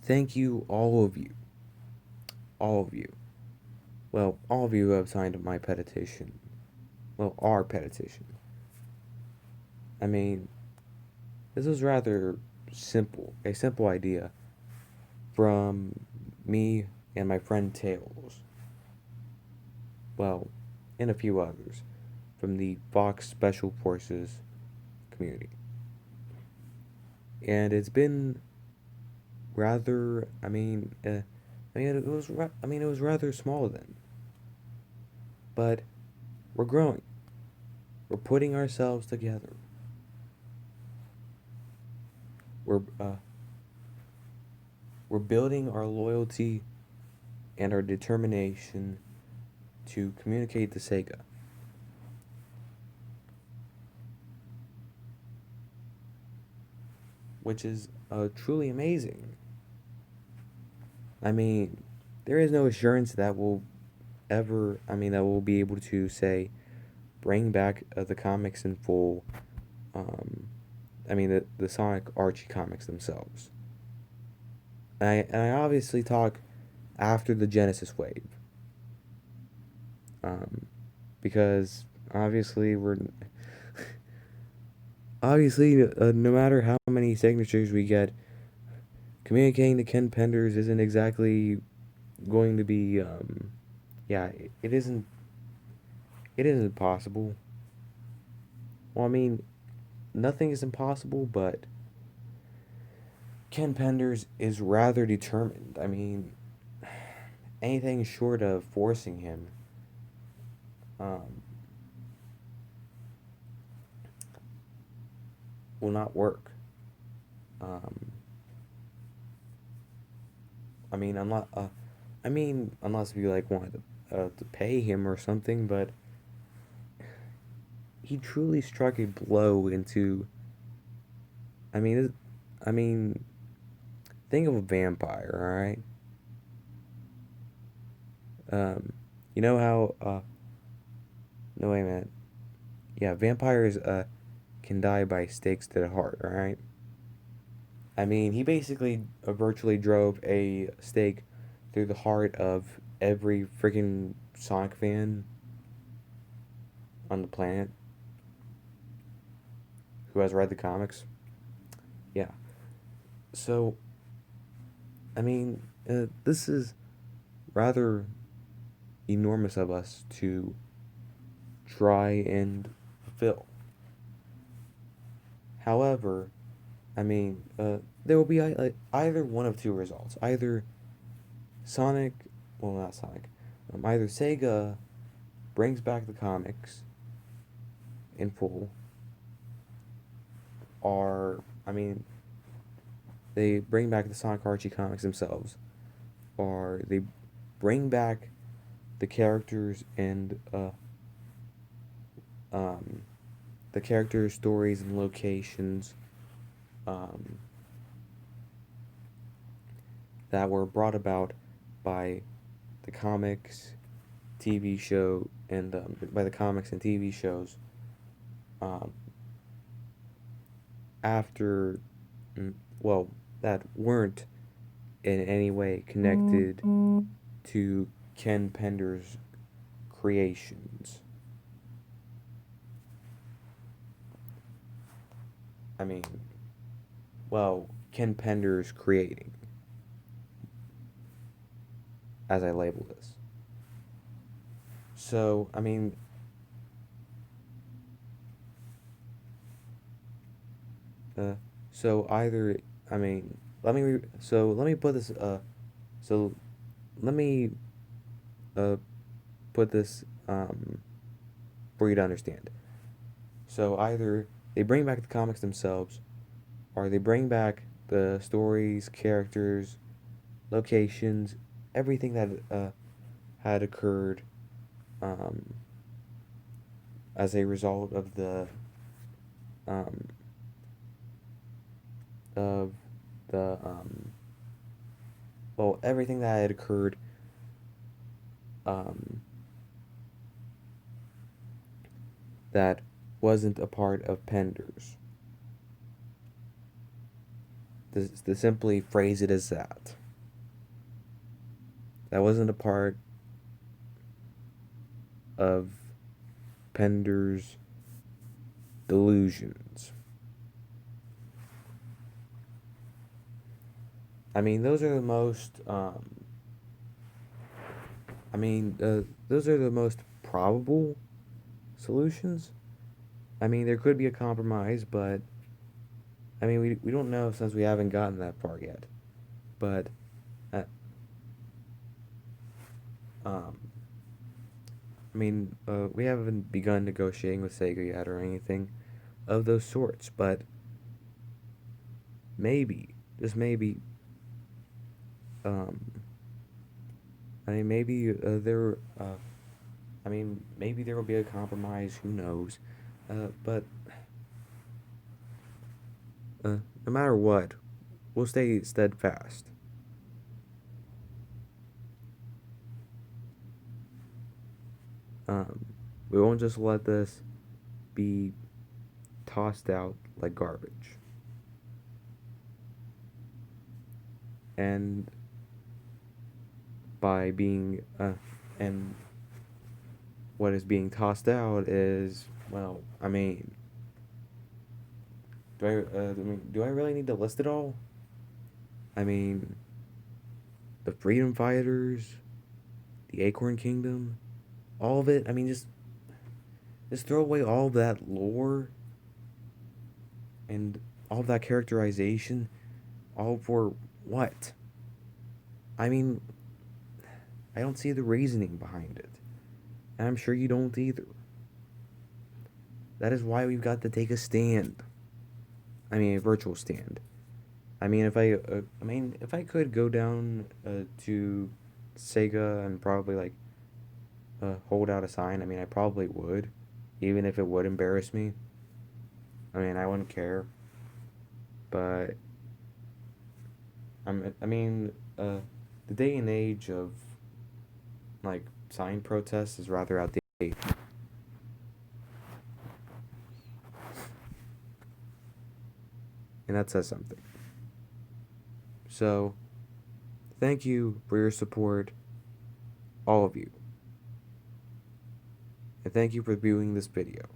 Thank you, all of you. Well, all of you who have signed my petition. Well, our petition. I mean, this was rather a simple idea from me and my friend Tails. Well, and a few others from the Fox Special Forces community. And it's been rather, it was rather small then, but we're growing. We're putting ourselves together. We're uh, we're building our loyalty and our determination to communicate to Sega, which is truly amazing. I mean, there is no assurance that that we'll be able to say, bring back the comics in full. Um, the Sonic Archie comics themselves. And I obviously talk after the Genesis wave, um, because obviously no matter how many signatures we get, communicating to Ken Penders isn't exactly going to be yeah, it isn't possible. Well, I mean, nothing is impossible, but Ken Penders is rather determined. I mean, anything short of forcing him um, will not work. Um, I mean, unless we like wanted to pay him or something, but he truly struck a blow into. I mean, I mean, think of a vampire, all right? Um, you know how? No wait a minute. Yeah, vampires can die by stakes to the heart, all right? I mean, he basically virtually drove a stake through the heart of every freaking Sonic fan on the planet who has read the comics. Yeah. So, this is rather enormous of us to try and fulfill. However, there will be either one of two results. Sonic, well, not Sonic, either Sega brings back the comics in full, or, they bring back the Sonic Archie comics themselves, or they bring back the characters and um, the characters, stories, and locations um, that were brought about by the comics, TV show, and by the comics and TV shows um, after, mm, well, that weren't in any way connected to Ken Pender's creations. I mean, Ken Pender's creating, as I label this. So, uh, so either, I mean, let me put this, so let me, uh, put this, for you to understand. So either they bring back the comics themselves, or they bring back the stories, characters, locations, everything that had occurred um, as a result um, of the everything that had occurred um, that wasn't a part of Penders. to simply phrase it as that. That wasn't a part of Pender's delusions. I mean, those are the most. Those are the most probable solutions. I mean, there could be a compromise, but I mean, we don't know since we haven't gotten that far yet. But, uh, um, we haven't begun negotiating with Sega yet or anything of those sorts. But maybe, just maybe, um, I mean, maybe there. Maybe there will be a compromise. Who knows? But no matter what, we'll stay steadfast. Um, we won't just let this be tossed out like garbage. And by being and what is being tossed out is, well, do I really need to list it all? I mean, the Freedom Fighters, the Acorn Kingdom, all of it. I mean, just throw away all of that lore and all of that characterization, all for what? I mean, I don't see the reasoning behind it. And I'm sure you don't either. That is why we've got to take a stand. I mean, a virtual stand. If I could go down to Sega and probably like hold out a sign, I mean, I probably would, even if it would embarrass me. I mean, I wouldn't care. But I mean, the day and age of like sign protests is rather outdated, and that says something. So, thank you for your support, all of you, and thank you for viewing this video.